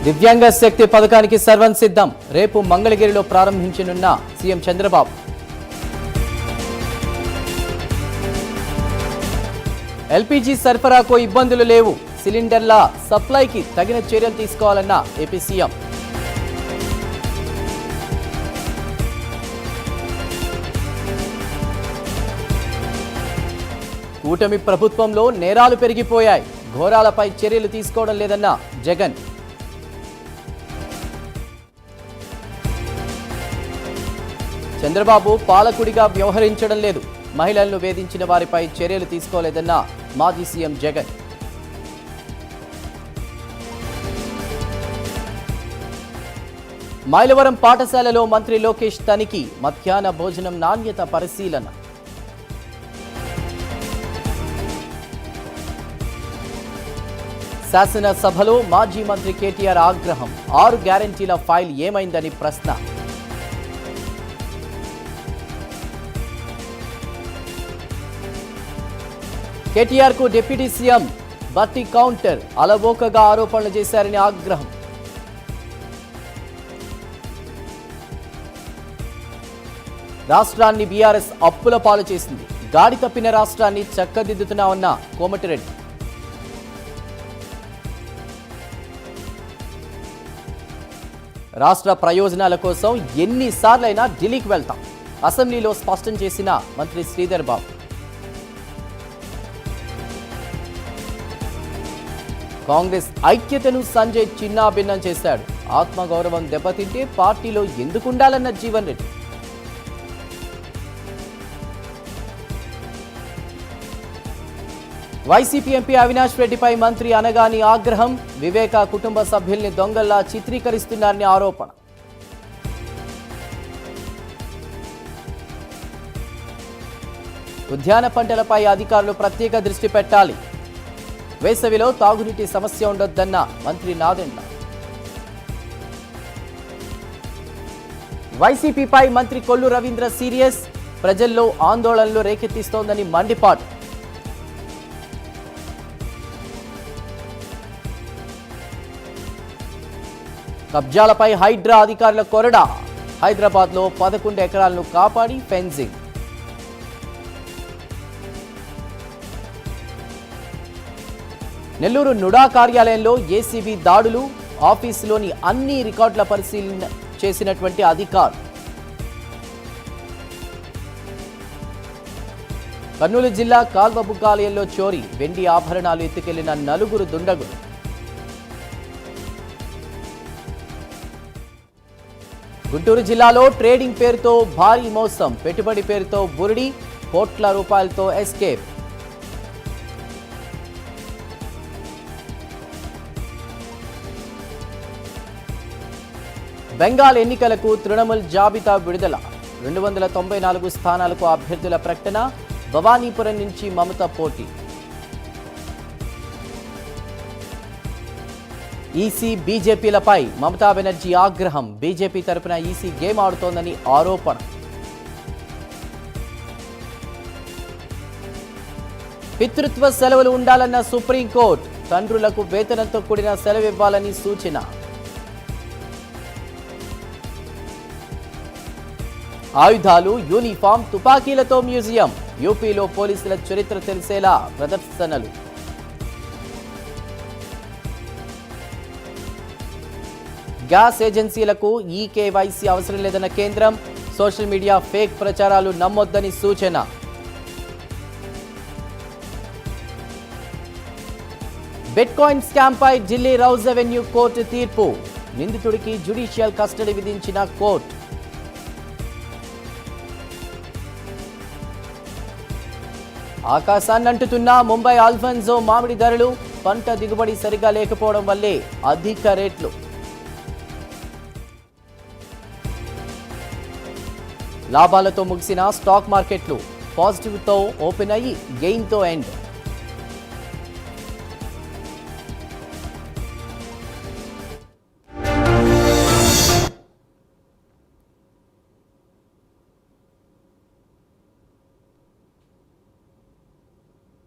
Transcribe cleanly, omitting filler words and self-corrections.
దివ్యాంగ శక్తి పథకానికి సర్వం సిద్ధం. రేపు మంగళగిరిలో ప్రారంభించనున్న సీఎం చంద్రబాబు. ఎల్పీజీ సరఫరాకు ఇబ్బందులు లేవు. సిలిండర్ల సప్లైకి తగిన చర్యలు తీసుకోవాలన్న ఏపీ సీఎం. కూటమి ప్రభుత్వంలో నేరాలు పెరిగిపోయాయి. ఘోరాలపై చర్యలు తీసుకోవడం లేదన్న జగన్. చంద్రబాబు పాలకుడిగా వ్యవహరించడం లేదు. మహిళలను వేధించిన వారిపై చర్యలు తీసుకోలేదన్న మాజీ సీఎం జగన్. మైలవరం పాఠశాలలో మంత్రి లోకేష్ తనిఖీ. మధ్యాహ్న భోజనం నాణ్యత పరిశీలన. శాసనసభలో మాజీ మంత్రి కేటీఆర్ ఆగ్రహం. 6 గ్యారెంటీల ఫైల్ ఏమైందని ప్రశ్న. కేటీఆర్ కు డిప్యూటీ సీఎం బట్టి కౌంటర్. అలవోకగా ఆరోపణలు చేశారని ఆగ్రహం. రాష్ట్రాన్ని బీఆర్ఎస్ అప్పుల పాలు చేసింది. గాడి తప్పిన రాష్ట్రాన్ని చక్కదిద్దుతున్నామన్న కోమటిరెడ్డి. రాష్ట్ర ప్రయోజనాల కోసం ఎన్నిసార్లైనా ఢిల్లీకి వెళ్తాం. అసెంబ్లీలో స్పష్టం చేసిన మంత్రి శ్రీధర్ బాబు. కాంగ్రెస్ ఐక్యతను సంజయ్ చిన్నాభిన్నం చేశాడు. ఆత్మగౌరవం దెబ్బతింటే పార్టీలో ఎందుకుండాలన్న జీవన్ రెడ్డి. వైసీపీ ఎంపీ అవినాష్ రెడ్డిపై మంత్రి అనగాని ఆగ్రహం. వివేక కుటుంబ సభ్యుల్ని దొంగల్లా చిత్రీకరిస్తున్నారని ఆరోపణ. ఉద్యాన పంటలపై అధికారులు ప్రత్యేక దృష్టి పెట్టాలి. వేసవిలో తాగునీటి సమస్య ఉండొద్దన్న మంత్రి నాదెండ్ల. వైసీపీపై మంత్రి కొల్లు రవీంద్ర సీరియస్. ప్రజల్లో ఆందోళనలు రేకెత్తిస్తోందని మండిపాటు. కబ్జాలపై హైడ్రా అధికారుల కొరడా. హైదరాబాద్లో 11 ఎకరాలను కాపాడి ఫెన్సింగ్. నెల్లూరు నుడా కార్యాలయంలో ఏసీబీ దాడులు. ఆఫీసులోని అన్ని రికార్డుల పరిశీలన చేసినటువంటి అధికారులు. కర్నూలు జిల్లా కాల్వబుగ్గాలయంలో చోరీ. వెండి ఆభరణాలు ఎత్తుకెళ్లిన 4 దుండగులు. గుంటూరు జిల్లాలో ట్రేడింగ్ పేరుతో భారీ మోసం. పెట్టుబడి పేరుతో బురిడి. కోట్ల రూపాయలతో ఎస్కేప్. బెంగాల్ ఎన్నికలకు తృణమూల్ జాబితా విడుదల. 294 స్థానాలకు అభ్యర్థుల ప్రకటన. భవానీపురం నుంచి మమత పోటీ. ఈసీ బీజేపీలపై మమతా బెనర్జీ ఆగ్రహం. బీజేపీ తరపున ఈసీ గేమ్ ఆడుతోందని ఆరోపణ. పితృత్వ సెలవులు ఉండాలన్న సుప్రీంకోర్టు. తండ్రులకు వేతనంతో కూడిన సెలవు ఇవ్వాలని సూచన. ఆయుధాలు, యూనిఫామ్, తుపాకీలతో మ్యూజియం. యూపీలో పోలీసుల చరిత్ర తెలిసేలా ప్రదర్శనలు. గ్యాస్ ఏజెన్సీలకు ఈకేవైసీ అవసరం లేదన్న కేంద్రం. సోషల్ మీడియా ఫేక్ ప్రచారాలు నమ్మొద్దని సూచన. బిట్కాయిన్ స్కామ్పై ఢిల్లీ రౌజ్ అవెన్యూ కోర్టు తీర్పు. నిందితుడికి జ్యుడిషియల్ కస్టడీ విధించిన కోర్టు. ఆకాశాన్ని అంటుతున్న ముంబై ఆల్ఫాన్సో మామిడి ధరలు. పంట దిగుబడి సరిగా లేకపోవడం వల్లే అధిక రేట్లు. లాభాలతో ముగిసిన స్టాక్ మార్కెట్లు. పాజిటివ్తో ఓపెన్ అయ్యి గెయిన్తో ఎండ్.